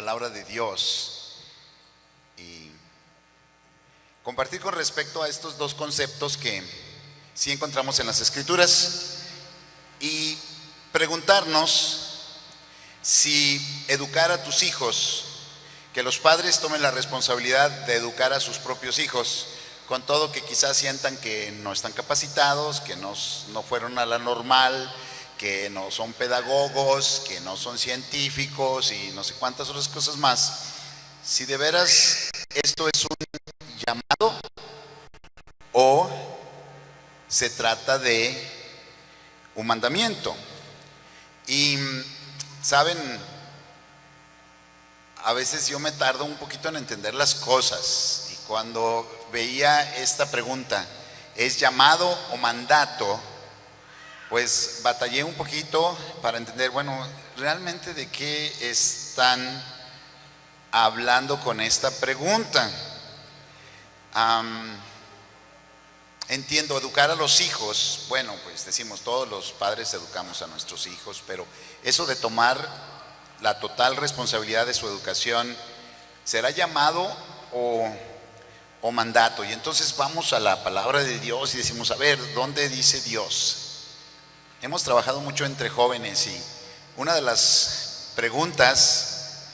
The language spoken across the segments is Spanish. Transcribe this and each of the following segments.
palabra de Dios y compartir con respecto a estos dos conceptos que sí encontramos en las Escrituras y preguntarnos si educar a tus hijos, que los padres tomen la responsabilidad de educar a sus propios hijos, con todo que quizás sientan que no están capacitados, que no fueron a la normal, que no son pedagogos, que no son científicos y no sé cuántas otras cosas más. Si de veras esto es un llamado o se trata de un mandamiento. Y saben, a veces yo me tardo un poquito en entender las cosas, y cuando veía esta pregunta, ¿es llamado o mandato? Pues batallé un poquito para entender, bueno, realmente de qué están hablando con esta pregunta. Entiendo, educar a los hijos, bueno, pues decimos, todos los padres educamos a nuestros hijos, pero eso de tomar la total responsabilidad de su educación, ¿será llamado o mandato? Y entonces vamos a la palabra de Dios y decimos, a ver, ¿dónde dice Dios? Hemos trabajado mucho entre jóvenes y una de las preguntas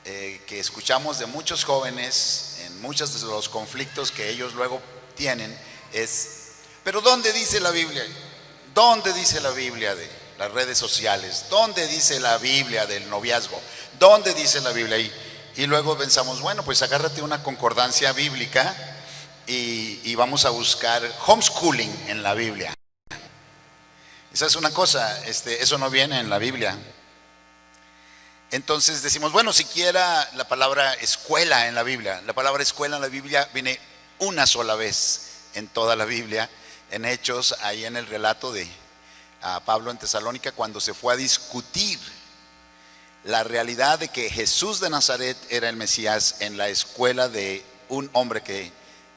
que escuchamos de muchos jóvenes en muchos de los conflictos que ellos luego tienen es, ¿pero dónde dice la Biblia? ¿Dónde dice la Biblia de las redes sociales? ¿Dónde dice la Biblia del noviazgo? ¿Dónde dice la Biblia? Y luego pensamos, bueno, pues agárrate una concordancia bíblica y vamos a buscar homeschooling en la Biblia. Esa es una cosa, eso no viene en la Biblia. Entonces decimos, bueno, siquiera la palabra escuela en la Biblia. La palabra escuela en la Biblia viene una sola vez en toda la Biblia, en Hechos, ahí en el relato de Pablo en Tesalónica, cuando se fue a discutir la realidad de que Jesús de Nazaret era el Mesías en la escuela de un hombre que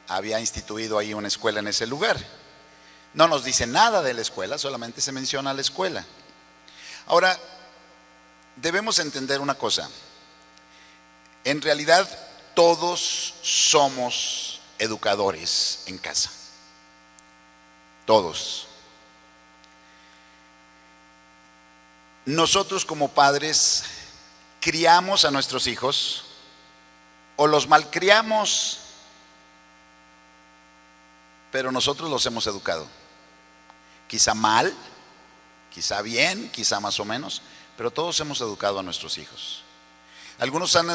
había instituido ahí una escuela en ese lugar. No nos dice nada de la escuela, solamente se menciona la escuela. Ahora, debemos entender una cosa. En realidad, todos somos educadores en casa. Todos. Nosotros como padres criamos a nuestros hijos o los malcriamos, pero nosotros los hemos educado. Quizá mal, quizá bien, quizá más o menos, pero todos hemos educado a nuestros hijos. Algunos han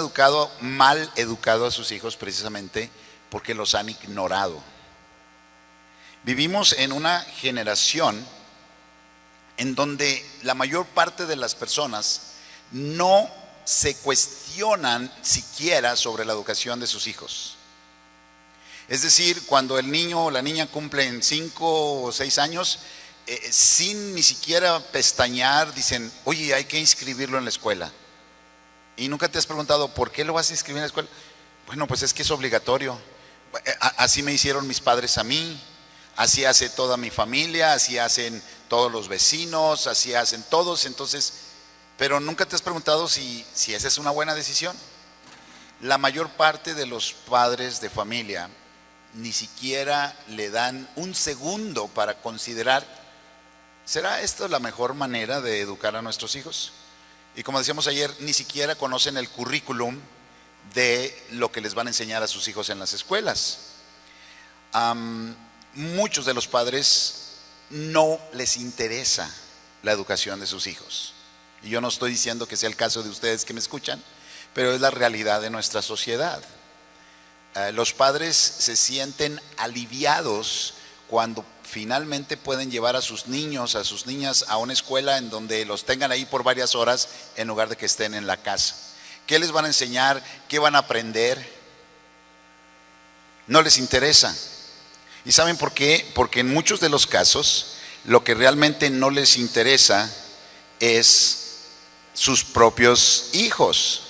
mal educado a sus hijos precisamente porque los han ignorado. Vivimos en una generación en donde la mayor parte de las personas no se cuestionan siquiera sobre la educación de sus hijos. Es decir, cuando el niño o la niña cumplen 5 o 6 años, sin ni siquiera pestañear, dicen, oye, hay que inscribirlo en la escuela. Y nunca te has preguntado, ¿por qué lo vas a inscribir en la escuela? Bueno, pues es que es obligatorio. Así me hicieron mis padres a mí, así hace toda mi familia, así hacen todos los vecinos, así hacen todos. Entonces, pero nunca te has preguntado si esa es una buena decisión. La mayor parte de los padres de familia ni siquiera le dan un segundo para considerar, ¿será esta la mejor manera de educar a nuestros hijos? Y como decíamos ayer, ni siquiera conocen el currículum de lo que les van a enseñar a sus hijos en las escuelas. Muchos de los padres no les interesa la educación de sus hijos. Y yo no estoy diciendo que sea el caso de ustedes que me escuchan, pero es la realidad de nuestra sociedad. Los padres se sienten aliviados cuando finalmente pueden llevar a sus niños, a sus niñas a una escuela en donde los tengan ahí por varias horas en lugar de que estén en la casa. ¿Qué les van a enseñar? ¿Qué van a aprender? No les interesa. ¿Y saben por qué? Porque en muchos de los casos lo que realmente no les interesa es sus propios hijos.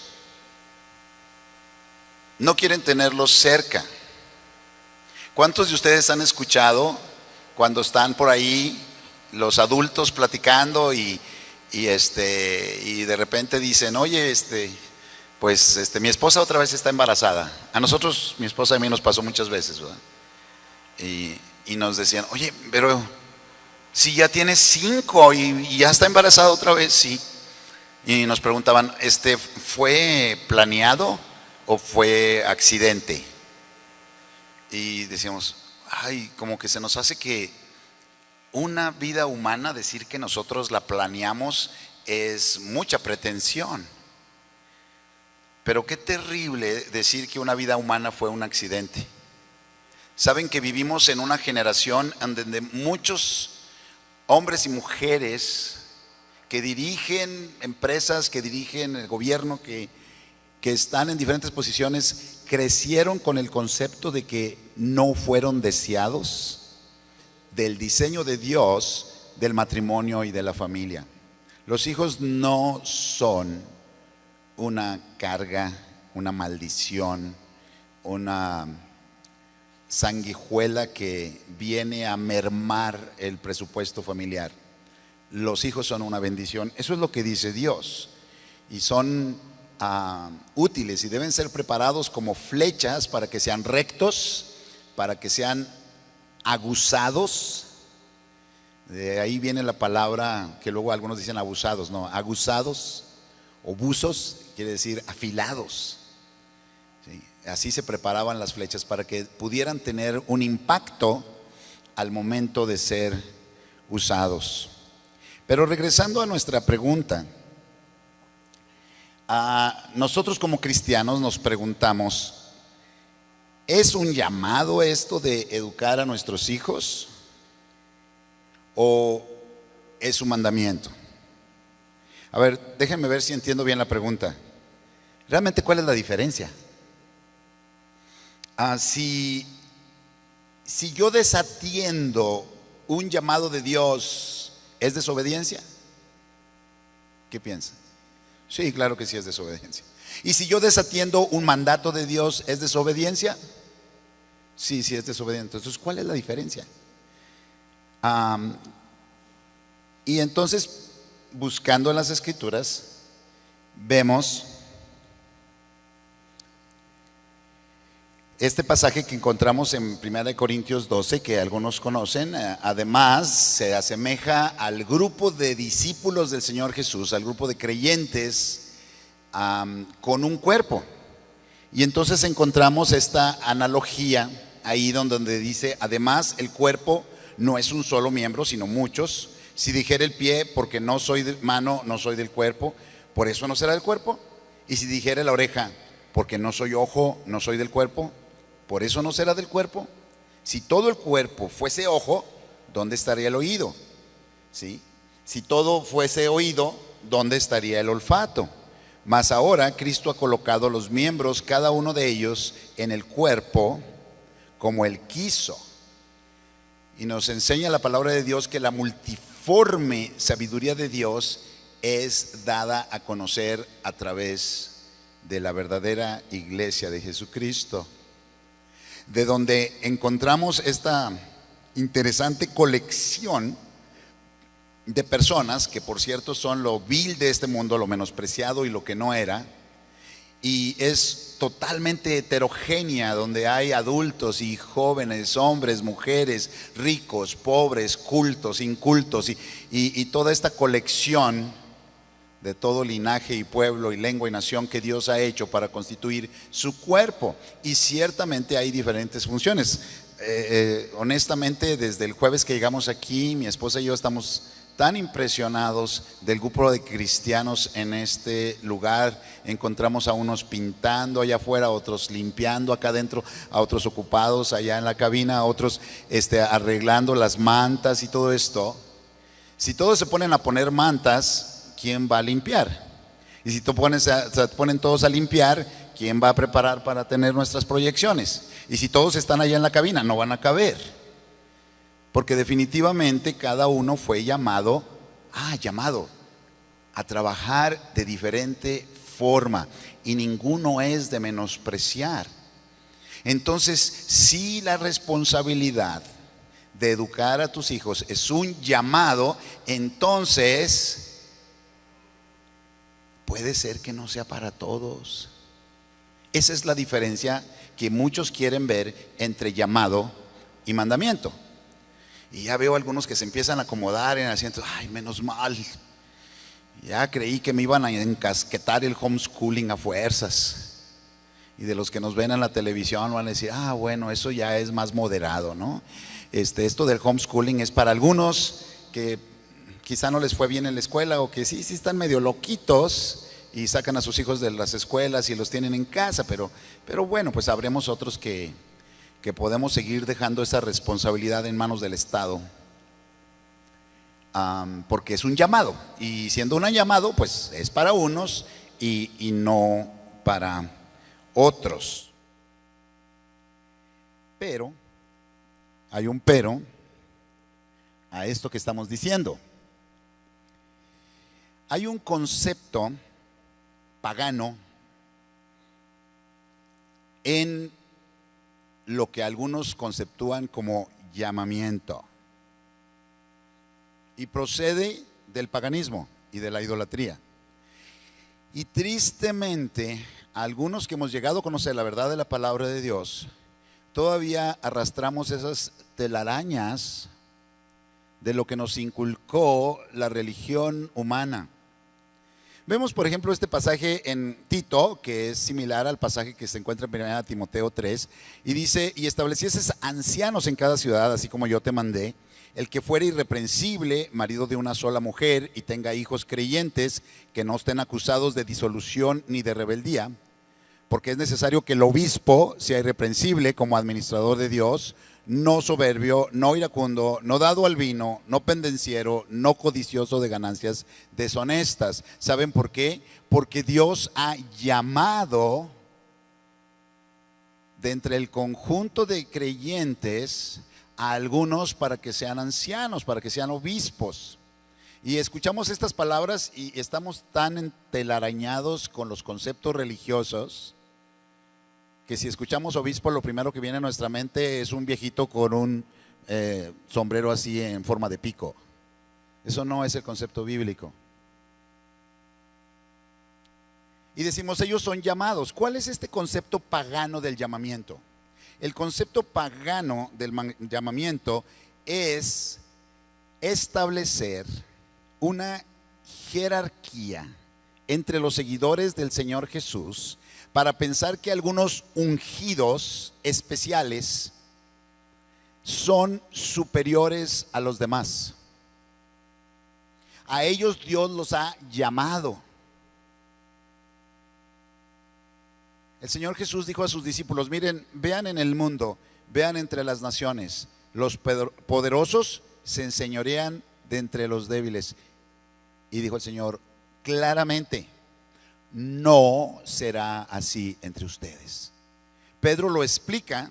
No quieren tenerlos cerca. ¿Cuántos de ustedes han escuchado cuando están por ahí los adultos platicando y de repente dicen, oye, Pues mi esposa otra vez está embarazada. A nosotros, mi esposa y a mí nos pasó muchas veces, ¿verdad? Y nos decían, oye, pero si ya tienes 5 y ya está embarazada otra vez, sí. Y nos preguntaban, ¿fue planeado o fue accidente? Y decíamos, ay, como que se nos hace que una vida humana, decir que nosotros la planeamos es mucha pretensión. Pero qué terrible decir que una vida humana fue un accidente. Saben que vivimos en una generación donde muchos hombres y mujeres que dirigen empresas, que dirigen el gobierno, que están en diferentes posiciones, crecieron con el concepto de que no fueron deseados del diseño de Dios, del matrimonio y de la familia. Los hijos no son una carga, una maldición, una sanguijuela que viene a mermar el presupuesto familiar. Los hijos son una bendición, eso es lo que dice Dios, y son útiles y deben ser preparados como flechas para que sean rectos, para que sean aguzados. De ahí viene la palabra que luego algunos dicen abusados, no, aguzados o buzos, quiere decir afilados. ¿Sí? Así se preparaban las flechas para que pudieran tener un impacto al momento de ser usados. Pero regresando a nuestra pregunta, nosotros como cristianos nos preguntamos, ¿es un llamado esto de educar a nuestros hijos o es un mandamiento? A ver, déjenme ver si entiendo bien la pregunta. ¿Realmente cuál es la diferencia? Si yo desatiendo un llamado de Dios, ¿es desobediencia? ¿Qué piensan? Sí, claro que sí es desobediencia. ¿Y si yo desatiendo un mandato de Dios, es desobediencia? Sí, sí es desobediencia. Entonces, ¿cuál es la diferencia? Y entonces, buscando en las Escrituras, vemos este pasaje que encontramos en 1 Corintios 12, que algunos conocen. Además se asemeja al grupo de discípulos del Señor Jesús, al grupo de creyentes con un cuerpo. Y entonces encontramos esta analogía ahí donde dice, además el cuerpo no es un solo miembro, sino muchos. Si dijera el pie, porque no soy de mano, no soy del cuerpo, por eso no será del cuerpo. Y si dijera la oreja, porque no soy ojo, no soy del cuerpo, por eso no será del cuerpo. Si todo el cuerpo fuese ojo, ¿dónde estaría el oído? ¿Sí? Si todo fuese oído, ¿dónde estaría el olfato? Mas ahora Cristo ha colocado los miembros, cada uno de ellos, en el cuerpo como Él quiso. Y nos enseña la palabra de Dios que la multiforme sabiduría de Dios es dada a conocer a través de la verdadera iglesia de Jesucristo, de donde encontramos esta interesante colección de personas que, por cierto, son lo vil de este mundo, lo menospreciado y lo que no era, y es totalmente heterogénea, donde hay adultos y jóvenes, hombres, mujeres, ricos, pobres, cultos, incultos, y toda esta colección de todo linaje y pueblo y lengua y nación que Dios ha hecho para constituir su cuerpo. Y ciertamente hay diferentes funciones. Honestamente, desde el jueves que llegamos aquí, mi esposa y yo estamos tan impresionados del grupo de cristianos en este lugar. Encontramos a unos pintando allá afuera, a otros limpiando acá adentro, a otros ocupados allá en la cabina, a otros arreglando las mantas y todo esto. Si todos se ponen a poner mantas, ¿quién va a limpiar? Y si se ponen todos a limpiar, ¿quién va a preparar para tener nuestras proyecciones? Y si todos están allá en la cabina, no van a caber, porque definitivamente cada uno fue llamado a trabajar de diferente forma, y ninguno es de menospreciar. Entonces, si la responsabilidad de educar a tus hijos es un llamado, entonces puede ser que no sea para todos. Esa es la diferencia que muchos quieren ver entre llamado y mandamiento. Y ya veo algunos que se empiezan a acomodar en asientos. Ay, menos mal. Ya creí que me iban a encasquetar el homeschooling a fuerzas. Y de los que nos ven en la televisión van a decir, bueno, eso ya es más moderado, ¿no? Esto del homeschooling es para algunos que quizá no les fue bien en la escuela, o que sí están medio loquitos y sacan a sus hijos de las escuelas y los tienen en casa, pero bueno, pues habremos otros que podemos seguir dejando esa responsabilidad en manos del Estado, porque es un llamado, y siendo un llamado, pues es para unos y no para otros. Pero hay un pero a esto que estamos diciendo. Hay un concepto pagano en lo que algunos conceptúan como llamamiento, y procede del paganismo y de la idolatría. Y tristemente, algunos que hemos llegado a conocer la verdad de la palabra de Dios, todavía arrastramos esas telarañas de lo que nos inculcó la religión humana. Vemos, por ejemplo, este pasaje en Tito, que es similar al pasaje que se encuentra en 1 Timoteo 3, y dice: y establecieses ancianos en cada ciudad, así como yo te mandé, el que fuere irreprensible, marido de una sola mujer, y tenga hijos creyentes, que no estén acusados de disolución ni de rebeldía, porque es necesario que el obispo sea irreprensible como administrador de Dios, no soberbio, no iracundo, no dado al vino, no pendenciero, no codicioso de ganancias deshonestas. ¿Saben por qué? Porque Dios ha llamado de entre el conjunto de creyentes a algunos para que sean ancianos, para que sean obispos. Y escuchamos estas palabras y estamos tan entelarañados con los conceptos religiosos que si escuchamos obispo, lo primero que viene a nuestra mente es un viejito con un sombrero así en forma de pico. Eso no es el concepto bíblico. Y decimos, ellos son llamados. ¿Cuál es este concepto pagano del llamamiento? El concepto pagano del llamamiento es establecer una jerarquía entre los seguidores del Señor Jesús, para pensar que algunos ungidos especiales son superiores a los demás. A ellos Dios los ha llamado. El Señor Jesús dijo a sus discípulos: miren, vean en el mundo, vean entre las naciones, los poderosos se enseñorean de entre los débiles. Y dijo el Señor claramente: no será así entre ustedes. Pedro lo explica,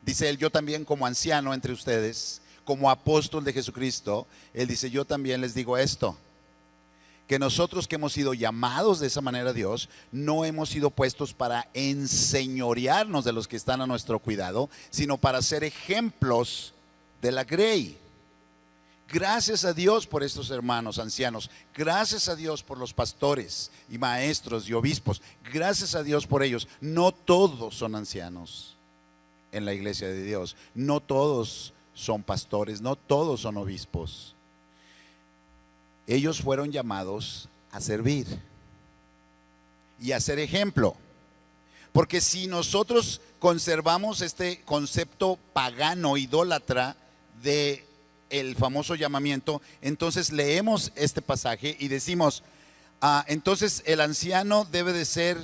dice él: yo también, como anciano entre ustedes, como apóstol de Jesucristo, él dice: yo también les digo esto, que nosotros que hemos sido llamados de esa manera a Dios, no hemos sido puestos para enseñorearnos de los que están a nuestro cuidado, sino para ser ejemplos de la grey. Gracias a Dios por estos hermanos ancianos, gracias a Dios por los pastores y maestros y obispos, gracias a Dios por ellos. No todos son ancianos en la iglesia de Dios, no todos son pastores, no todos son obispos. Ellos fueron llamados a servir y a ser ejemplo, porque si nosotros conservamos este concepto pagano, idólatra de el famoso llamamiento, entonces leemos este pasaje y decimos: entonces el anciano debe de ser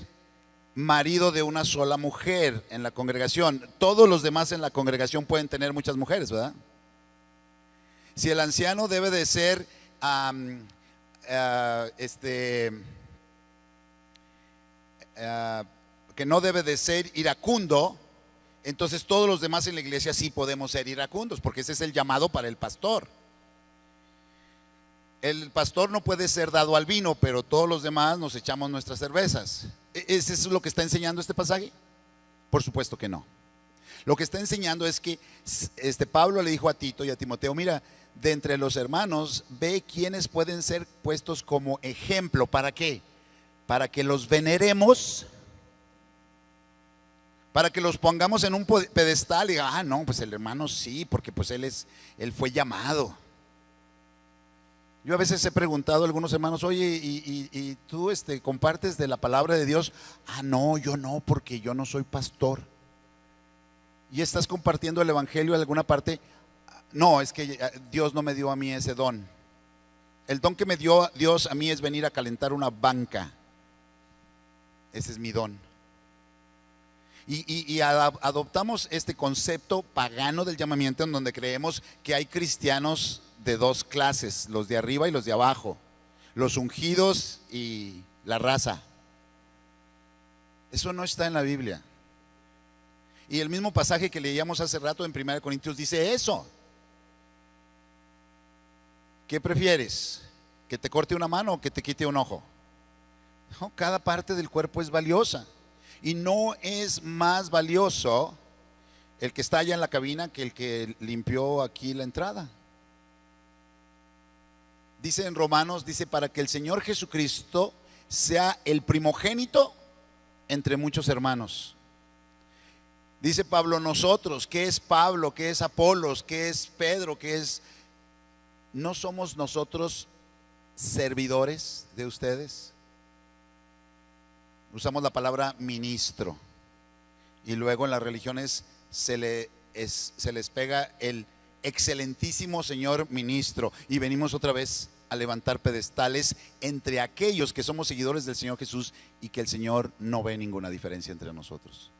marido de una sola mujer en la congregación. Todos los demás en la congregación pueden tener muchas mujeres, ¿verdad? Si el anciano debe de ser que no debe de ser iracundo, entonces todos los demás en la iglesia sí podemos ser iracundos, porque ese es el llamado para el pastor. El pastor no puede ser dado al vino, pero todos los demás nos echamos nuestras cervezas. ¿Es eso lo que está enseñando este pasaje? Por supuesto que no. Lo que está enseñando es que Pablo le dijo a Tito y a Timoteo: mira, de entre los hermanos, ve quiénes pueden ser puestos como ejemplo. ¿Para qué? Para que los veneremos para que los pongamos en un pedestal y diga, no, pues el hermano sí, porque pues él fue llamado. Yo a veces he preguntado a algunos hermanos, oye, ¿y tú compartes de la palabra de Dios? No, yo no, porque yo no soy pastor. ¿Y estás compartiendo el evangelio en alguna parte? No, es que Dios no me dio a mí ese don. El don que me dio Dios a mí es venir a calentar una banca. Ese es mi don. Y adoptamos este concepto pagano del llamamiento, en donde creemos que hay cristianos de dos clases, los de arriba y los de abajo, los ungidos y la raza. Eso no está en la Biblia. Y el mismo pasaje que leíamos hace rato en 1 Corintios dice eso. ¿Qué prefieres? ¿Que te corte una mano o que te quite un ojo? No, cada parte del cuerpo es valiosa. Y no es más valioso el que está allá en la cabina que el que limpió aquí la entrada. Dice en Romanos, dice, para que el Señor Jesucristo sea el primogénito entre muchos hermanos. Dice Pablo, nosotros, ¿qué es Pablo? ¿Qué es Apolos? ¿Qué es Pedro? ¿Qué es? ¿No somos nosotros servidores de ustedes? Usamos la palabra ministro, y luego en las religiones se les pega el excelentísimo señor ministro, y venimos otra vez a levantar pedestales entre aquellos que somos seguidores del Señor Jesús y que el Señor no ve ninguna diferencia entre nosotros.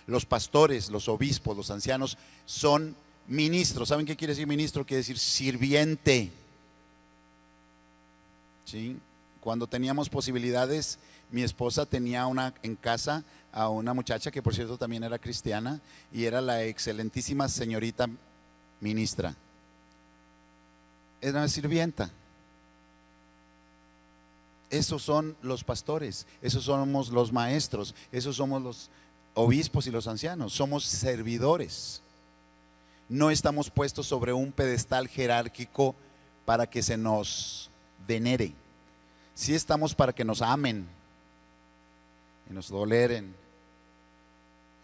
Los pastores, los obispos, los ancianos son ministros. ¿Saben qué quiere decir ministro? Quiere decir sirviente. ¿Sí? Cuando teníamos posibilidades, mi esposa tenía en casa a una muchacha que por cierto también era cristiana, y era la excelentísima señorita ministra. Era una sirvienta. Esos son los pastores, esos somos los maestros, esos somos los obispos y los ancianos. Somos servidores. No estamos puestos sobre un pedestal jerárquico para que se nos venere. Sí estamos para que nos amen y nos toleren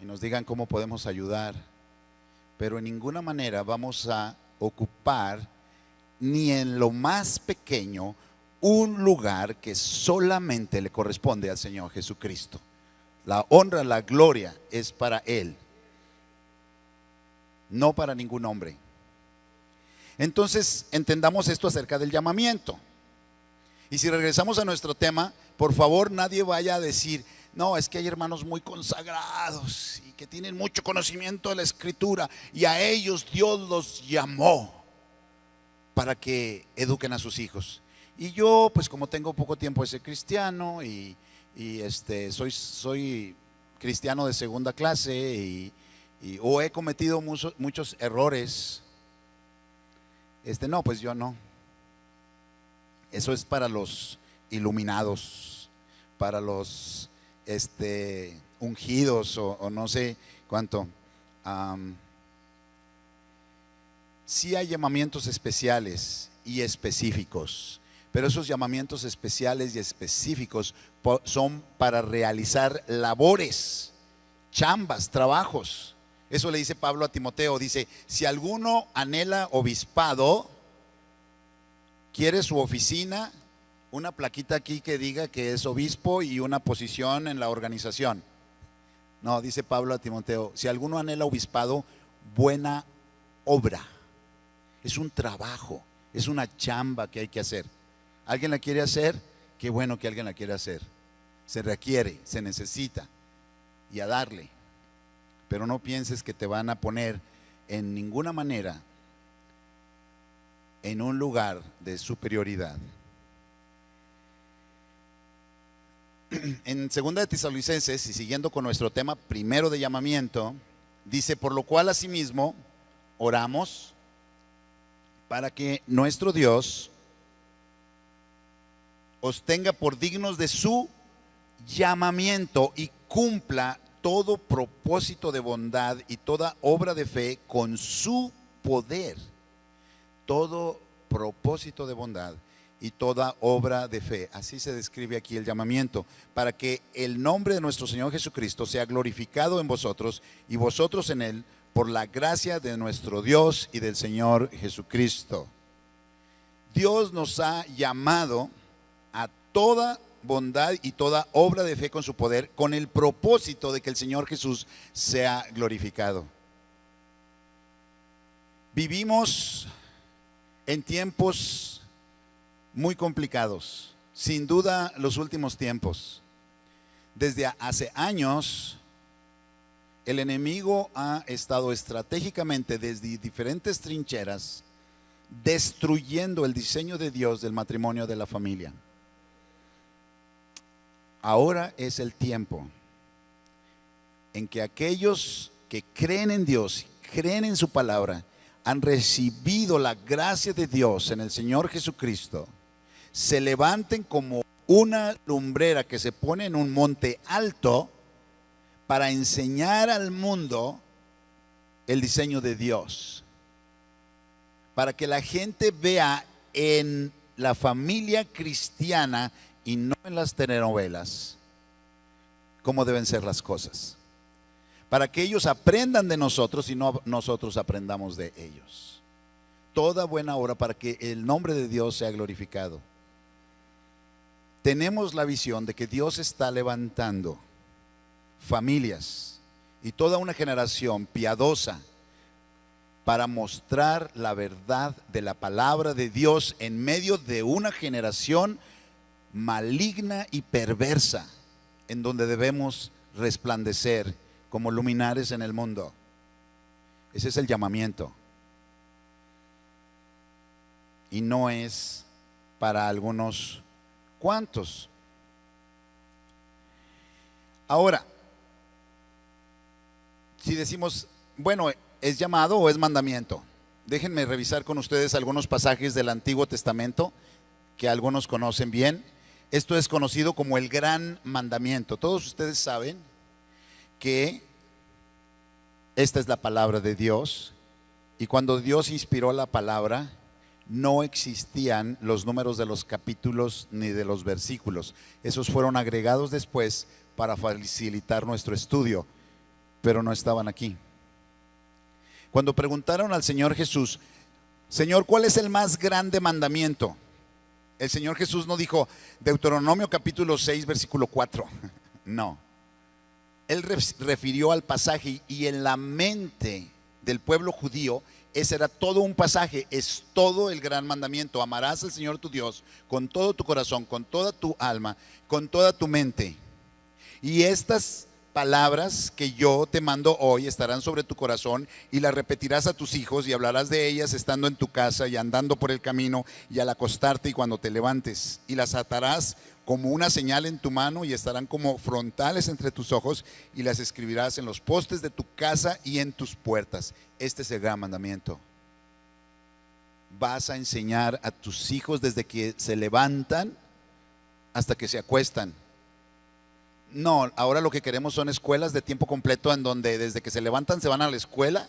y nos digan cómo podemos ayudar, pero en ninguna manera vamos a ocupar ni en lo más pequeño un lugar que solamente le corresponde al Señor Jesucristo. La honra, la gloria es para Él, no para ningún hombre. Entonces entendamos esto acerca del llamamiento. Y si regresamos a nuestro tema, por favor nadie vaya a decir, no, es que hay hermanos muy consagrados y que tienen mucho conocimiento de la Escritura, y a ellos Dios los llamó para que eduquen a sus hijos. Y yo, pues como tengo poco tiempo de ser cristiano y soy cristiano de segunda clase o he cometido muchos errores, no, pues yo no. Eso es para los iluminados, para los ungidos o no sé cuánto. Sí hay llamamientos especiales y específicos, pero esos llamamientos especiales y específicos son para realizar labores, chambas, trabajos. Eso le dice Pablo a Timoteo, dice, si alguno anhela obispado, quiere su oficina, una plaquita aquí que diga que es obispo y una posición en la organización. No, dice Pablo a Timoteo, si alguno anhela obispado, buena obra. Es un trabajo, es una chamba que hay que hacer. ¿Alguien la quiere hacer? Qué bueno que alguien la quiere hacer. Se requiere, se necesita, y a darle. Pero no pienses que te van a poner en ninguna manera en un lugar de superioridad. En 2 de Tesalonicenses, y siguiendo con nuestro tema primero de llamamiento, dice, por lo cual asimismo oramos para que nuestro Dios os tenga por dignos de su llamamiento y cumpla todo propósito de bondad y toda obra de fe con su poder. Todo propósito de bondad y toda obra de fe. Así se describe aquí el llamamiento, para que el nombre de nuestro Señor Jesucristo sea glorificado en vosotros y vosotros en Él, por la gracia de nuestro Dios y del Señor Jesucristo. Dios nos ha llamado a toda bondad y toda obra de fe con su poder, con el propósito de que el Señor Jesús sea glorificado. Vivimos en tiempos muy complicados, sin duda los últimos tiempos. Desde hace años, el enemigo ha estado estratégicamente desde diferentes trincheras destruyendo el diseño de Dios del matrimonio, de la familia. Ahora es el tiempo en que aquellos que creen en Dios, creen en su palabra, han recibido la gracia de Dios en el Señor Jesucristo, se levanten como una lumbrera que se pone en un monte alto para enseñar al mundo el diseño de Dios, para que la gente vea en la familia cristiana y no en las telenovelas cómo deben ser las cosas, para que ellos aprendan de nosotros y no nosotros aprendamos de ellos. Toda buena obra para que el nombre de Dios sea glorificado. Tenemos la visión de que Dios está levantando familias y toda una generación piadosa para mostrar la verdad de la palabra de Dios en medio de una generación maligna y perversa, en donde debemos resplandecer como luminares en el mundo. Ese es el llamamiento. Y no es para algunos cuantos. Ahora, si decimos, bueno, ¿es llamado o es mandamiento? Déjenme revisar con ustedes algunos pasajes del Antiguo Testamento que algunos conocen bien. Esto es conocido como el gran mandamiento. Todos ustedes saben que esta es la palabra de Dios, y cuando Dios inspiró la palabra no existían los números de los capítulos ni de los versículos. Esos fueron agregados después para facilitar nuestro estudio, pero no estaban aquí. Cuando preguntaron al Señor Jesús, Señor, ¿cuál es el más grande mandamiento? El Señor Jesús no dijo Deuteronomio capítulo 6 versículo 4. No. Él refirió al pasaje, y en la mente del pueblo judío ese era todo un pasaje, es todo el gran mandamiento. Amarás al Señor tu Dios con todo tu corazón, con toda tu alma, con toda tu mente. Y estas palabras que yo te mando hoy estarán sobre tu corazón, y las repetirás a tus hijos, y hablarás de ellas estando en tu casa y andando por el camino y al acostarte y cuando te levantes, y las atarás como una señal en tu mano y estarán como frontales entre tus ojos, y las escribirás en los postes de tu casa y en tus puertas. Este es el gran mandamiento. Vas a enseñar a tus hijos desde que se levantan hasta que se acuestan. No, ahora lo que queremos son escuelas de tiempo completo, en donde desde que se levantan se van a la escuela,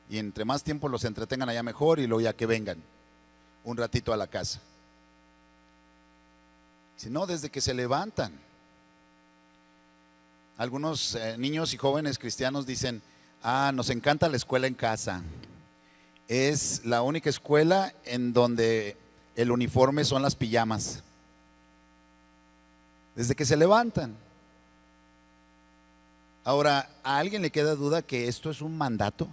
y entre más tiempo los entretengan allá mejor, y luego ya que vengan un ratito a la casa. Si no, desde que se levantan. Algunos niños y jóvenes cristianos dicen, nos encanta la escuela en casa. Es la única escuela en donde el uniforme son las pijamas. Desde que se levantan. Ahora, ¿a alguien le queda duda que esto es un mandato?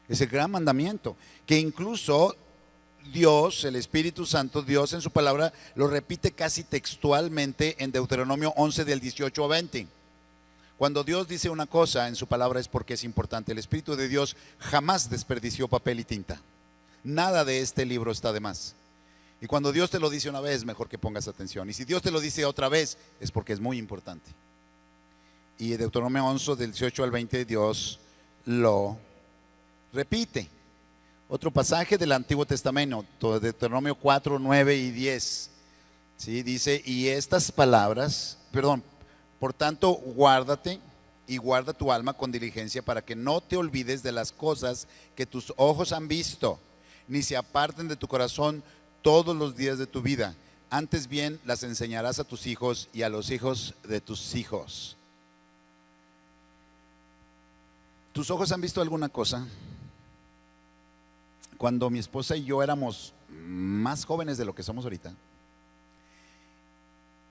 Es el gran mandamiento, que incluso Dios, el Espíritu Santo, Dios en su palabra lo repite casi textualmente en Deuteronomio 11 del 18 a 20. Cuando Dios dice una cosa en su palabra es porque es importante. El Espíritu de Dios jamás desperdició papel y tinta. Nada de este libro está de más. Y cuando Dios te lo dice una vez, mejor que pongas atención. Y si Dios te lo dice otra vez, es porque es muy importante. Y en Deuteronomio 11 del 18 al 20 Dios lo repite. Otro pasaje del Antiguo Testamento, Deuteronomio 4, 9 y 10. ¿Sí? Dice, y estas palabras, por tanto, guárdate y guarda tu alma con diligencia, para que no te olvides de las cosas que tus ojos han visto, ni se aparten de tu corazón todos los días de tu vida. Antes bien, las enseñarás a tus hijos y a los hijos de tus hijos. ¿Tus ojos han visto alguna cosa? Cuando mi esposa y yo éramos más jóvenes de lo que somos ahorita,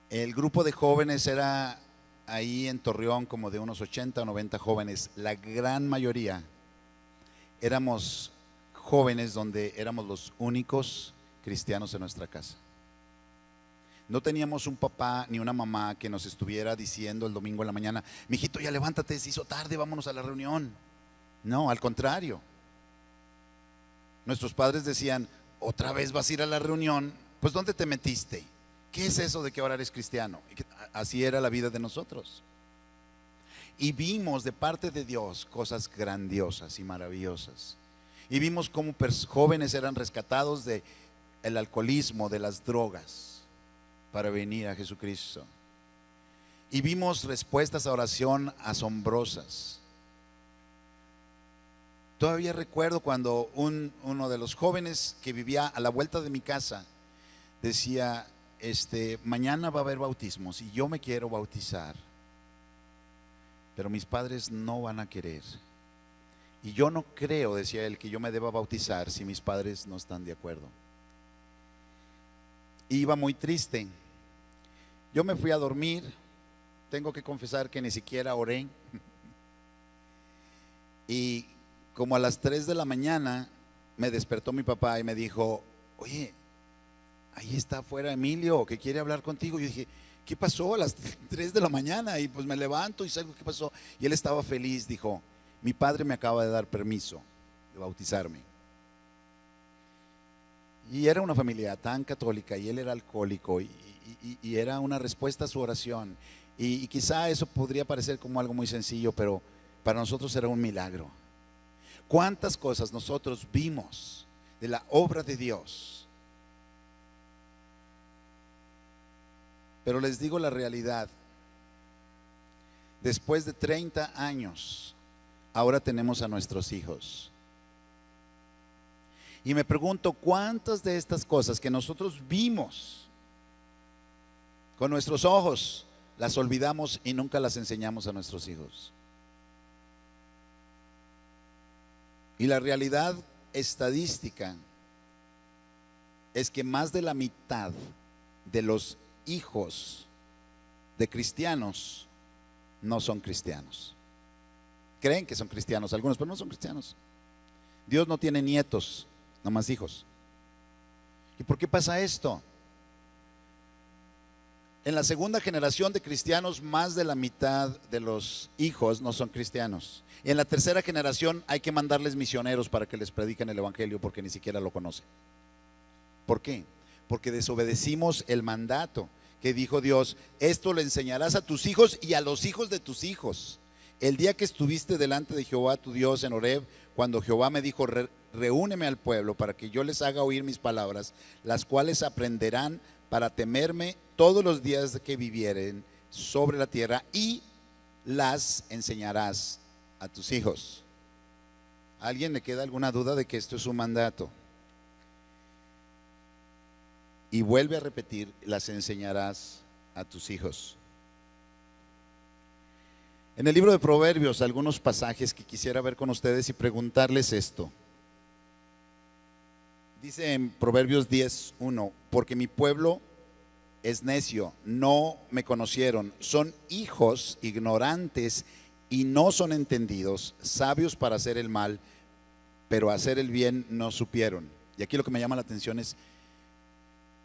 el grupo de jóvenes era ahí en Torreón como de unos 80 o 90 jóvenes. La gran mayoría éramos jóvenes donde éramos los únicos cristianos en nuestra casa. No teníamos un papá ni una mamá que nos estuviera diciendo el domingo en la mañana: mijito, ya levántate, se hizo tarde, vámonos a la reunión. No, al contrario. Nuestros padres decían: otra vez vas a ir a la reunión, pues ¿dónde te metiste? ¿Qué es eso de que ahora eres cristiano? Así era la vida de nosotros. Y vimos de parte de Dios cosas grandiosas y maravillosas. Y vimos cómo jóvenes eran rescatados del alcoholismo, de las drogas, para venir a Jesucristo. Y vimos respuestas a oración asombrosas. Todavía recuerdo cuando uno de los jóvenes que vivía a la vuelta de mi casa decía: mañana va a haber bautismos y yo me quiero bautizar, pero mis padres no van a querer. Y yo no creo, decía él, que yo me deba bautizar si mis padres no están de acuerdo. Iba muy triste. Yo me fui a dormir. Tengo que confesar que ni siquiera oré. Y como a las 3 de la mañana me despertó mi papá y me dijo: oye, ahí está afuera Emilio, que quiere hablar contigo. Yo dije: ¿qué pasó a las 3 de la mañana? Y pues me levanto y salgo: ¿qué pasó? Y él estaba feliz, dijo: mi padre me acaba de dar permiso de bautizarme. Y era una familia tan católica y él era alcohólico y era una respuesta a su oración. Y quizá eso podría parecer como algo muy sencillo, pero para nosotros era un milagro. ¿Cuántas cosas nosotros vimos de la obra de Dios? Pero les digo la realidad: después de 30 años, ahora tenemos a nuestros hijos. Y me pregunto, ¿cuántas de estas cosas que nosotros vimos con nuestros ojos las olvidamos y nunca las enseñamos a nuestros hijos? Y la realidad estadística es que más de la mitad de los hijos de cristianos no son cristianos. Creen que son cristianos algunos, pero no son cristianos. Dios no tiene nietos, nomás hijos. ¿Y por qué pasa esto? En la segunda generación de cristianos, más de la mitad de los hijos no son cristianos. Y en la tercera generación hay que mandarles misioneros para que les prediquen el evangelio, porque ni siquiera lo conocen. ¿Por qué? Porque desobedecimos el mandato que dijo Dios: esto lo enseñarás a tus hijos y a los hijos de tus hijos. El día que estuviste delante de Jehová tu Dios en Horeb, cuando Jehová me dijo: reúneme al pueblo para que yo les haga oír mis palabras, las cuales aprenderán para temerme todos los días que vivieren sobre la tierra, y las enseñarás a tus hijos. ¿A alguien le queda alguna duda de que esto es un mandato? Y vuelve a repetir: las enseñarás a tus hijos. En el libro de Proverbios, algunos pasajes que quisiera ver con ustedes y preguntarles esto. Dice en Proverbios 10:1: porque mi pueblo es necio, no me conocieron, son hijos ignorantes y no son entendidos, sabios para hacer el mal, pero hacer el bien no supieron. Y aquí lo que me llama la atención es: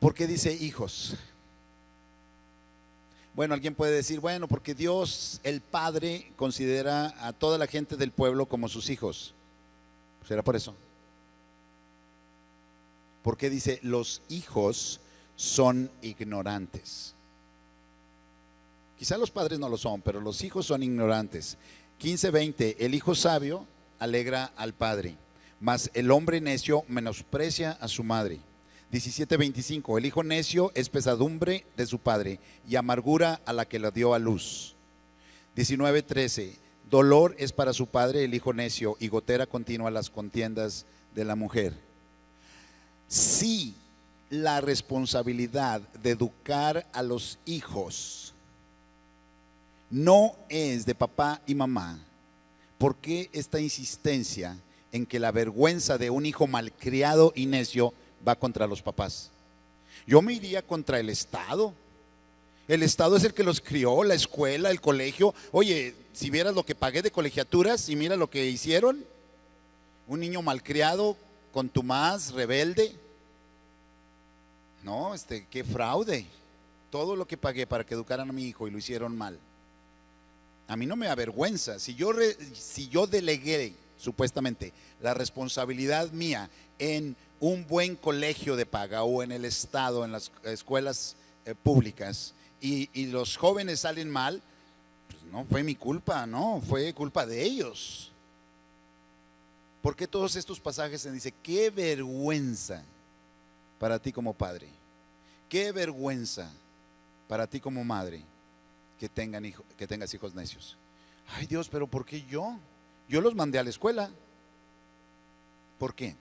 ¿por qué dice hijos? Bueno, alguien puede decir: bueno, porque Dios, el Padre, considera a toda la gente del pueblo como sus hijos. ¿Será por eso? ¿Por qué dice los hijos son ignorantes? Quizá los padres no lo son, pero los hijos son ignorantes. 15:20: el hijo sabio alegra al padre, mas el hombre necio menosprecia a su madre. 17:25: el hijo necio es pesadumbre de su padre y amargura a la que lo dio a luz. 19:13: dolor es para su padre el hijo necio, y gotera continua las contiendas de la mujer. Sí, la responsabilidad de educar a los hijos no es de papá y mamá, ¿por qué esta insistencia en que la vergüenza de un hijo malcriado y necio va contra los papás? Yo me iría contra el Estado. El Estado es el que los crió, la escuela, el colegio. Oye, si vieras lo que pagué de colegiaturas y mira lo que hicieron. Un niño malcriado, contumaz, rebelde. No, qué fraude. Todo lo que pagué para que educaran a mi hijo y lo hicieron mal. A mí no me avergüenza. Si yo delegué supuestamente la responsabilidad mía en un buen colegio de paga o en el Estado, en las escuelas públicas, y los jóvenes salen mal, pues no fue mi culpa, no, fue culpa de ellos. ¿Por qué todos estos pasajes se dice qué vergüenza para ti como padre, qué vergüenza para ti como madre que tengas hijos necios? Ay Dios, pero ¿por qué yo? Yo los mandé a la escuela. ¿Por qué?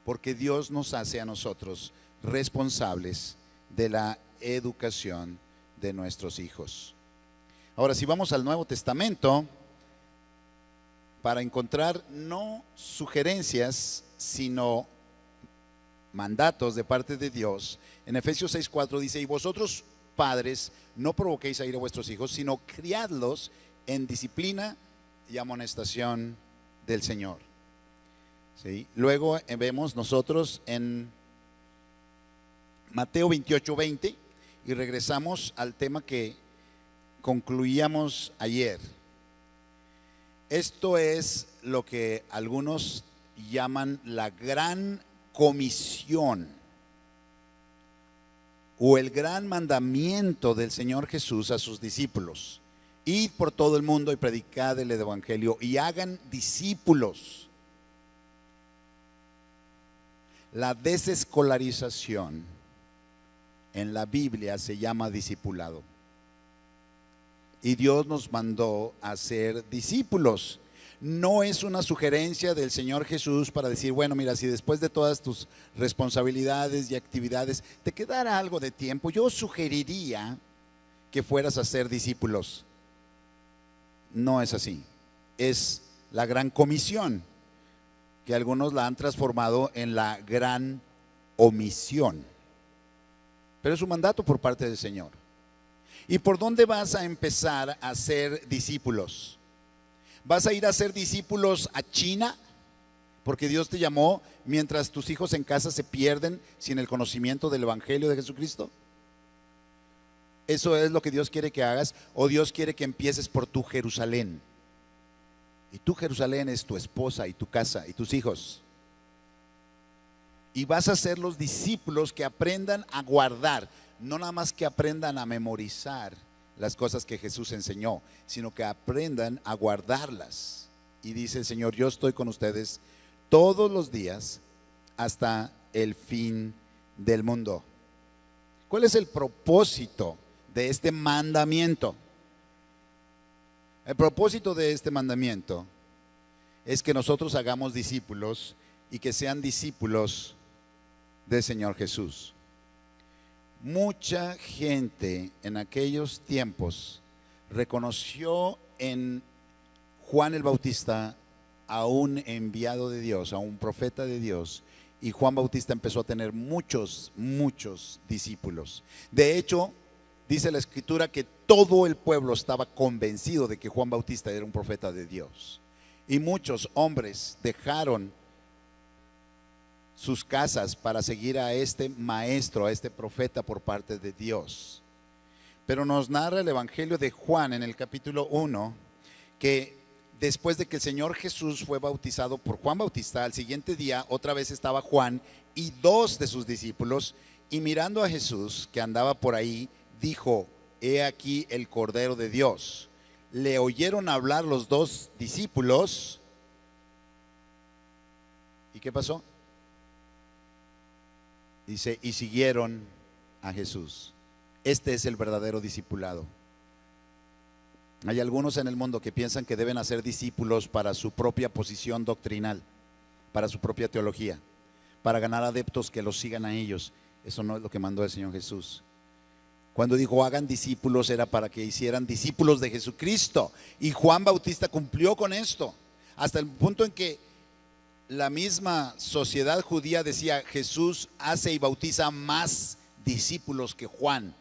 Porque Dios nos hace a nosotros responsables de la educación de nuestros hijos. Ahora, si vamos al Nuevo Testamento, para encontrar no sugerencias, sino mandatos de parte de Dios, en Efesios 6:4 dice: y vosotros, padres, no provoquéis a ira a vuestros hijos, sino criadlos en disciplina y amonestación del Señor. ¿Sí? Luego vemos nosotros en Mateo 28:20 y regresamos al tema que concluíamos ayer. Esto es lo que algunos llaman la gran comisión o el gran mandamiento del Señor Jesús a sus discípulos: id por todo el mundo y predicad el evangelio y hagan discípulos. La desescolarización en la Biblia se llama discipulado. Y Dios nos mandó a ser discípulos. No es una sugerencia del Señor Jesús para decir: bueno, mira, si después de todas tus responsabilidades y actividades te quedara algo de tiempo, yo sugeriría que fueras a ser discípulos. No es así. Es la gran comisión, que algunos la han transformado en la gran omisión. Pero es un mandato por parte del Señor. ¿Y por dónde vas a empezar a ser discípulos? ¿Vas a ir a ser discípulos a China? Porque Dios te llamó mientras tus hijos en casa se pierden sin el conocimiento del Evangelio de Jesucristo. ¿Eso es lo que Dios quiere que hagas? ¿O Dios quiere que empieces por tu Jerusalén? Y tu Jerusalén es tu esposa y tu casa y tus hijos. Y vas a ser los discípulos que aprendan a guardar, no nada más que aprendan a memorizar las cosas que Jesús enseñó, sino que aprendan a guardarlas. Y dice el Señor: yo estoy con ustedes todos los días hasta el fin del mundo. ¿Cuál es el propósito de este mandamiento? El propósito de este mandamiento es que nosotros hagamos discípulos y que sean discípulos del Señor Jesús. Mucha gente en aquellos tiempos reconoció en Juan el Bautista a un enviado de Dios, a un profeta de Dios, y Juan Bautista empezó a tener muchos discípulos. De hecho, dice la Escritura que todo el pueblo estaba convencido de que Juan Bautista era un profeta de Dios. Y muchos hombres dejaron sus casas para seguir a este maestro, a este profeta por parte de Dios. Pero nos narra el Evangelio de Juan en el capítulo 1 que después de que el Señor Jesús fue bautizado por Juan Bautista, al siguiente día otra vez estaba Juan y 2 de sus discípulos, y mirando a Jesús que andaba por ahí, dijo: he aquí el Cordero de Dios. Le oyeron hablar los 2 discípulos. ¿Y qué pasó? Dice: y siguieron a Jesús. Este es el verdadero discipulado. Hay algunos en el mundo que piensan que deben hacer discípulos para su propia posición doctrinal, para su propia teología, para ganar adeptos que los sigan a ellos. Eso no es lo que mandó el Señor Jesús. Cuando dijo hagan discípulos era para que hicieran discípulos de Jesucristo. Y Juan Bautista cumplió con esto, hasta el punto en que la misma sociedad judía decía: Jesús hace y bautiza más discípulos que Juan.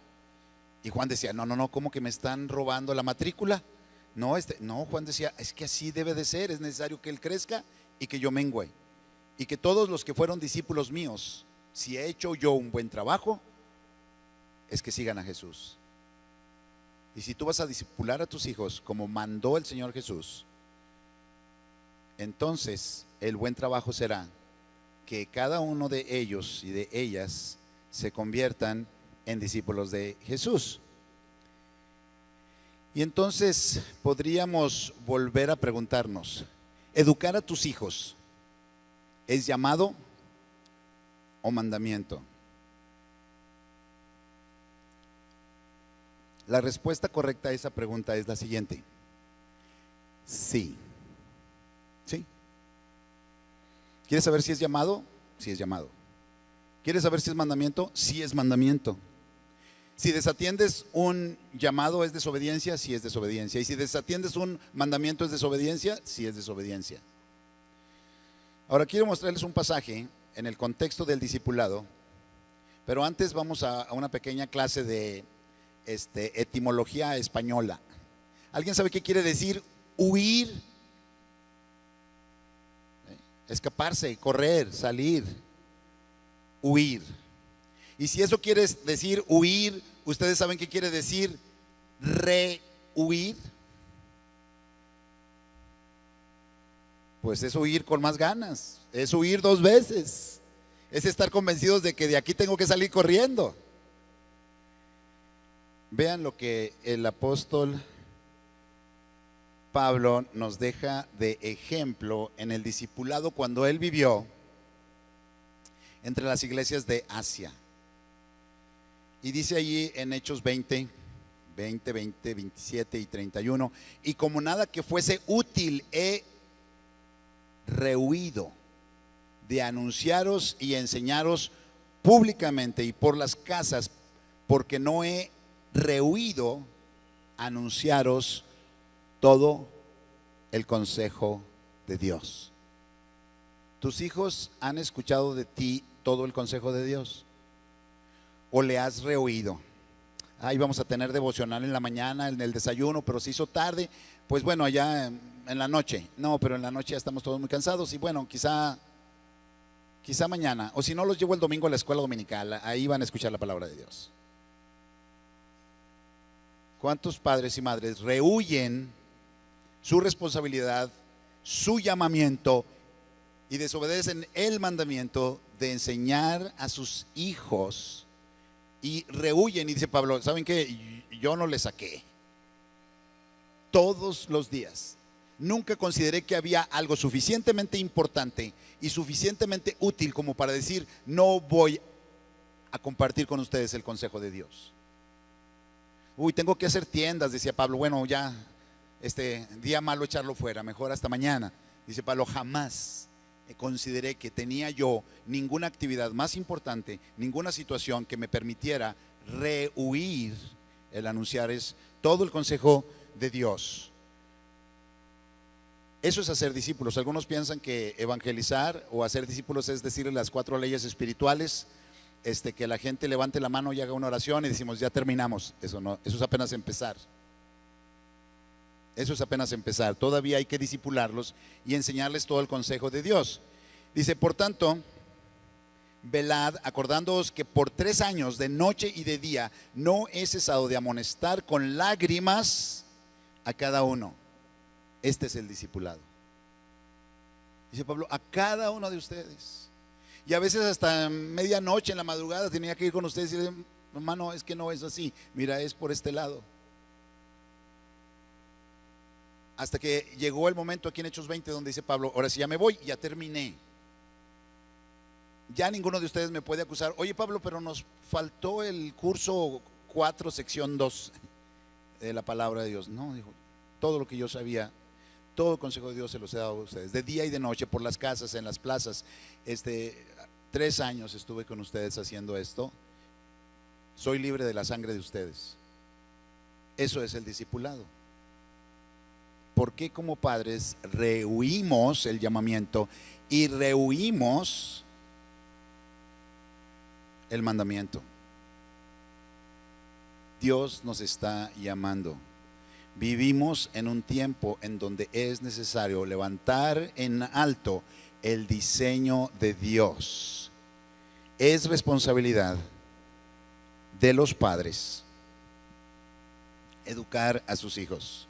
Y Juan decía: no, ¿cómo que me están robando la matrícula? No, Juan decía: es que así debe de ser, es necesario que él crezca y que yo mengüe. Y que todos los que fueron discípulos míos, si he hecho yo un buen trabajo, es que sigan a Jesús. Y si tú vas a discipular a tus hijos como mandó el Señor Jesús, entonces el buen trabajo será que cada uno de ellos y de ellas se conviertan en discípulos de Jesús. Y entonces podríamos volver a preguntarnos: ¿educar a tus hijos es llamado o mandamiento? La respuesta correcta a esa pregunta es la siguiente: sí. ¿Sí? ¿Quieres saber si es llamado? Sí es llamado. ¿Quieres saber si es mandamiento? Sí es mandamiento. Si desatiendes un llamado, ¿es desobediencia? Sí es desobediencia. Y si desatiendes un mandamiento, ¿es desobediencia? Sí es desobediencia. Ahora quiero mostrarles un pasaje en el contexto del discipulado, pero antes vamos a una pequeña clase de etimología española. ¿Alguien sabe qué quiere decir huir? Escaparse, correr, salir, huir. Y si eso quiere decir huir, ¿ustedes saben qué quiere decir rehuir? Pues es huir con más ganas, es huir 2 veces, es estar convencidos de que de aquí tengo que salir corriendo. Vean lo que el apóstol Pablo nos deja de ejemplo en el discipulado cuando él vivió entre las iglesias de Asia. Y dice allí en Hechos 20, 27 y 31: y como nada que fuese útil he rehuido de anunciaros y enseñaros públicamente y por las casas, porque no he rehuido anunciaros todo el consejo de Dios. ¿Tus hijos han escuchado de ti todo el consejo de Dios? ¿O le has rehuido? Ahí vamos a tener devocional en la mañana, en el desayuno, pero se hizo tarde, pues bueno, allá en la noche. No, pero en la noche ya estamos todos muy cansados y bueno, quizá mañana, o si no, los llevo el domingo a la escuela dominical, ahí van a escuchar la palabra de Dios. ¿Cuántos padres y madres rehuyen su responsabilidad, su llamamiento y desobedecen el mandamiento de enseñar a sus hijos? Y rehuyen, y dice Pablo: ¿saben qué? Yo no le saqué todos los días. Nunca consideré que había algo suficientemente importante y suficientemente útil como para decir: no voy a compartir con ustedes el consejo de Dios. Tengo que hacer tiendas, decía Pablo. Bueno, ya día malo echarlo fuera, mejor hasta mañana. Dice Pablo: jamás consideré que tenía yo ninguna actividad más importante, ninguna situación que me permitiera rehuir el anunciar todo el consejo de Dios. Eso es hacer discípulos. Algunos piensan que evangelizar o hacer discípulos es decirle las 4 leyes espirituales, que la gente levante la mano y haga una oración y decimos: ya terminamos. Eso no, eso es apenas empezar. Eso es apenas empezar. Todavía hay que discipularlos y enseñarles todo el consejo de Dios. Dice: por tanto, velad, acordándoos que por 3 años de noche y de día no he cesado de amonestar con lágrimas a cada uno. Este es el discipulado. Dice Pablo: a cada uno de ustedes. Y a veces hasta medianoche, en la madrugada, tenía que ir con ustedes y decir: hermano, es que no es así, mira, es por este lado. Hasta que llegó el momento aquí en Hechos 20 donde dice Pablo: ahora sí ya me voy, ya terminé. Ya ninguno de ustedes me puede acusar: oye Pablo, pero nos faltó el curso 4, sección 2 de la palabra de Dios. No, dijo, todo lo que yo sabía, todo el consejo de Dios se los he dado a ustedes, de día y de noche, por las casas, en las plazas, 3 años estuve con ustedes haciendo esto. Soy libre de la sangre de ustedes. Eso es el discipulado. ¿Por qué como padres rehuimos el llamamiento y rehuimos el mandamiento? Dios nos está llamando. Vivimos en un tiempo en donde es necesario levantar en alto el diseño de Dios. Es responsabilidad de los padres educar a sus hijos.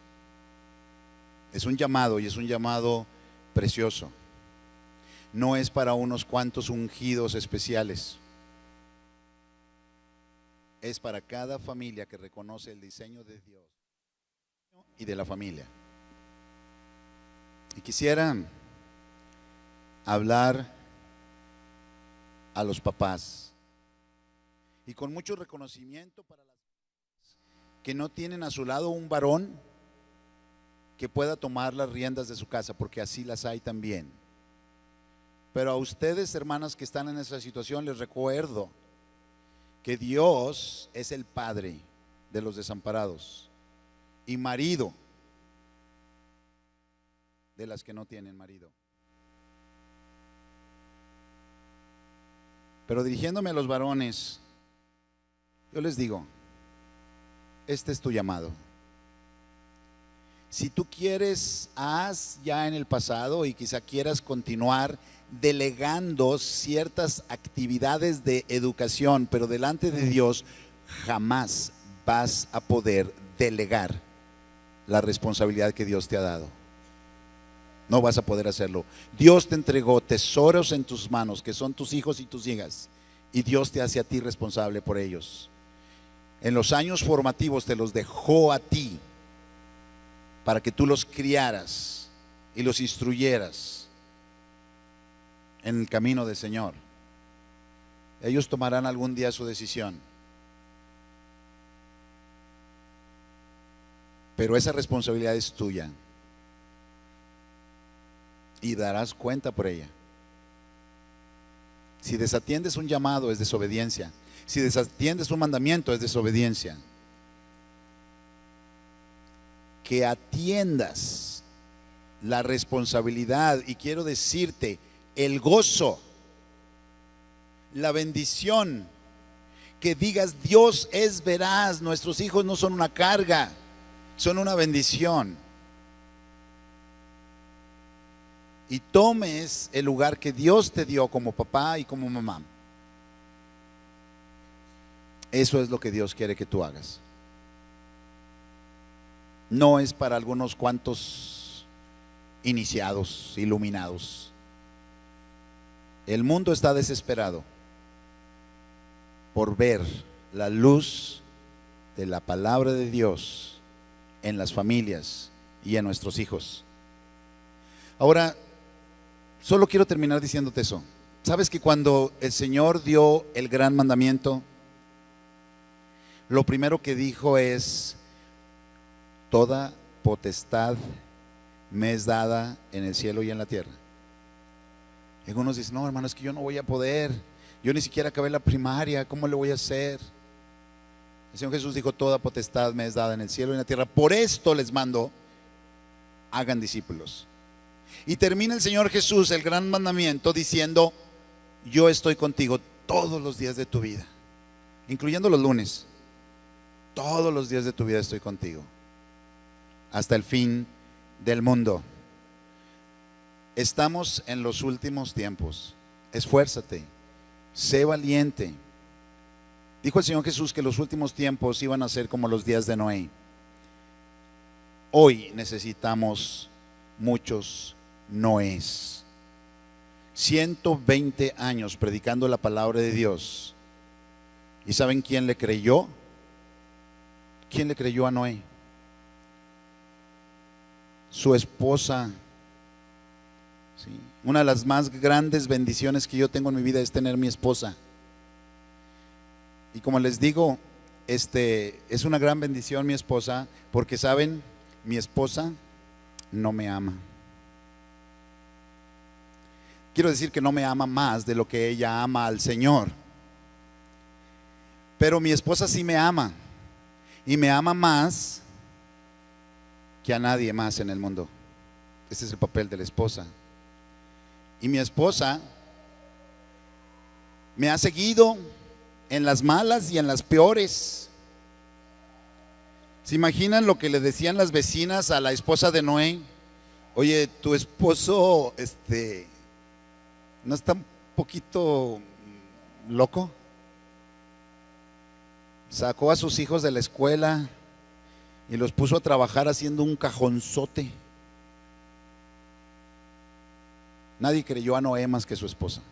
Es un llamado, y es un llamado precioso. No es para unos cuantos ungidos especiales. Es para cada familia que reconoce el diseño de Dios y de la familia. Y quisiera hablar a los papás, y con mucho reconocimiento para las que no tienen a su lado un varón que pueda tomar las riendas de su casa, porque así las hay también. Pero a ustedes, hermanas, que están en esa situación, les recuerdo que Dios es el Padre de los desamparados y marido de las que no tienen marido. Pero dirigiéndome a los varones, yo les digo, este es tu llamado. Si tú quieres, haz ya en el pasado y quizá quieras continuar delegando ciertas actividades de educación, pero delante de Dios jamás vas a poder delegar la responsabilidad que Dios te ha dado. No vas a poder hacerlo. Dios te entregó tesoros en tus manos, que son tus hijos y tus hijas, y Dios te hace a ti responsable por ellos. En los años formativos te los dejó a ti para que tú los criaras y los instruyeras en el camino del Señor. Ellos tomarán algún día su decisión, pero esa responsabilidad es tuya y darás cuenta por ella. Si desatiendes un llamado, es desobediencia. Si desatiendes un mandamiento, es desobediencia. Que atiendas la responsabilidad, y quiero decirte, el gozo, la bendición, que digas: Dios es veraz, nuestros hijos no son una carga, son una bendición. Y tomes el lugar que Dios te dio como papá y como mamá. Eso es lo que Dios quiere que tú hagas. No es para algunos cuantos iniciados, iluminados. El mundo está desesperado por ver la luz de la palabra de Dios en las familias y en nuestros hijos. Ahora, solo quiero terminar diciéndote eso. ¿Sabes que cuando el Señor dio el gran mandamiento, lo primero que dijo es: toda potestad me es dada en el cielo y en la tierra? Y algunos dicen: no, hermano, es que yo no voy a poder, yo ni siquiera acabé la primaria, ¿cómo le voy a hacer? El Señor Jesús dijo: toda potestad me es dada en el cielo y en la tierra, por esto les mando, hagan discípulos. Y termina el Señor Jesús el gran mandamiento diciendo: yo estoy contigo todos los días de tu vida, incluyendo los lunes. Todos los días de tu vida estoy contigo, hasta el fin del mundo. Estamos en los últimos tiempos. Esfuérzate, sé valiente. Dijo el Señor Jesús que los últimos tiempos iban a ser como los días de Noé. Hoy necesitamos muchos Noés. 120 años predicando la palabra de Dios. ¿Y saben quién le creyó? ¿Quién le creyó a Noé? Su esposa. Sí. Una de las más grandes bendiciones que yo tengo en mi vida es tener mi esposa. Y como les digo, es una gran bendición mi esposa, porque saben, mi esposa no me ama. quiero decir que no me ama más de lo que ella ama al Señor. Pero mi esposa sí me ama, y me ama más que a nadie más en el mundo. Ese es el papel de la esposa. Y mi esposa me ha seguido en las malas y en las peores. ¿Se imaginan lo que le decían las vecinas a la esposa de Noé? Oye, tu esposo, ¿no está un poquito loco? Sacó a sus hijos de la escuela y los puso a trabajar haciendo un cajonzote. Nadie creyó a Noé más que su esposa.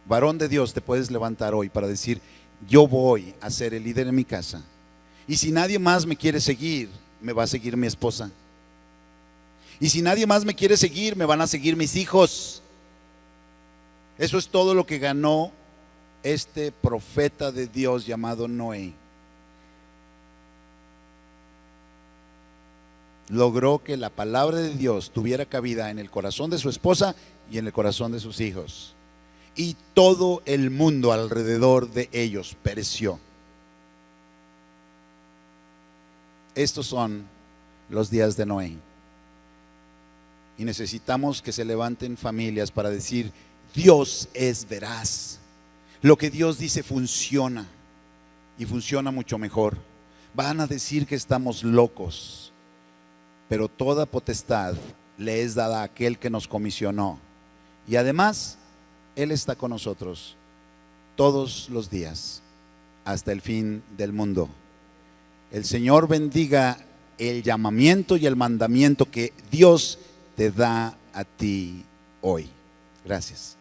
Varón de Dios, te puedes levantar hoy para decir: yo voy a ser el líder en mi casa, y si nadie más me quiere seguir, me va a seguir mi esposa. Y si nadie más me quiere seguir, me van a seguir mis hijos. Eso es todo lo que ganó este profeta de Dios llamado Noé. Logró que la palabra de Dios tuviera cabida en el corazón de su esposa y en el corazón de sus hijos. Y todo el mundo alrededor de ellos pereció. Estos son los días de Noé. Y necesitamos que se levanten familias para decir: Dios es veraz. Lo que Dios dice funciona, y funciona mucho mejor. Van a decir que estamos locos, pero toda potestad le es dada a aquel que nos comisionó. Y además, Él está con nosotros todos los días hasta el fin del mundo. El Señor bendiga el llamamiento y el mandamiento que Dios te da a ti hoy. Gracias.